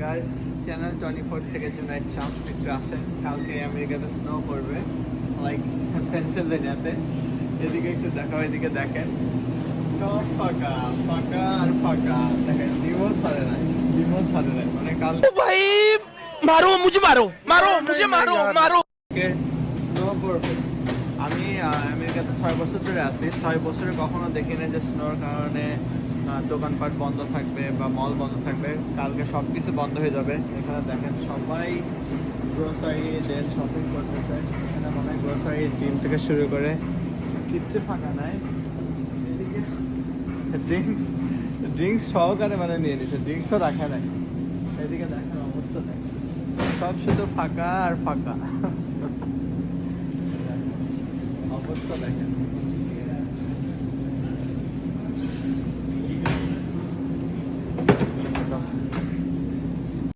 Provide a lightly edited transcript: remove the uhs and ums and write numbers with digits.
Guys channel 24 থেকে জুনাইদ শামস একটু আসেন, কালকে আমেরিকাতে স্নো পড়বে, লাইক পেনসিলভেনিয়াতে। এদিকে একটু দেখাও, এদিকে দেখেন সব ফাঁকা ফাঁকা আর ফাঁকা। দেখেন ডিমও ছাড়ে নাই, ডিমও ছাড়ে নাই, মানে কাল भाई मारो मुझे मारो मारो मुझे मारो मारो স্নো পড়বে। আমি আমেরিকাতে 6 বছর ধরে আছি, 6 বছরে কখনো দেখি না যে স্নোর কারণে দোকানপাট বন্ধ থাকবে বা মল বন্ধ থাকবে। কালকে সব কিছু বন্ধ হয়ে যাবে। এখানে দেখেন সবাই গ্রোসারি দেন শপিং করতেছে। এখানে মনে হয় গ্রোসারি জিম থেকে শুরু করে কিচ্ছু ফাঁকা নাই। এদিকে ড্রিঙ্কস সহকারে মানে নিয়ে নিচ্ছে, ড্রিঙ্কসও রাখা নাই। এদিকে দেখেন অবস্থা নেই, সব শুধু ফাঁকা আর ফাঁকা অবস্থা দেখেন।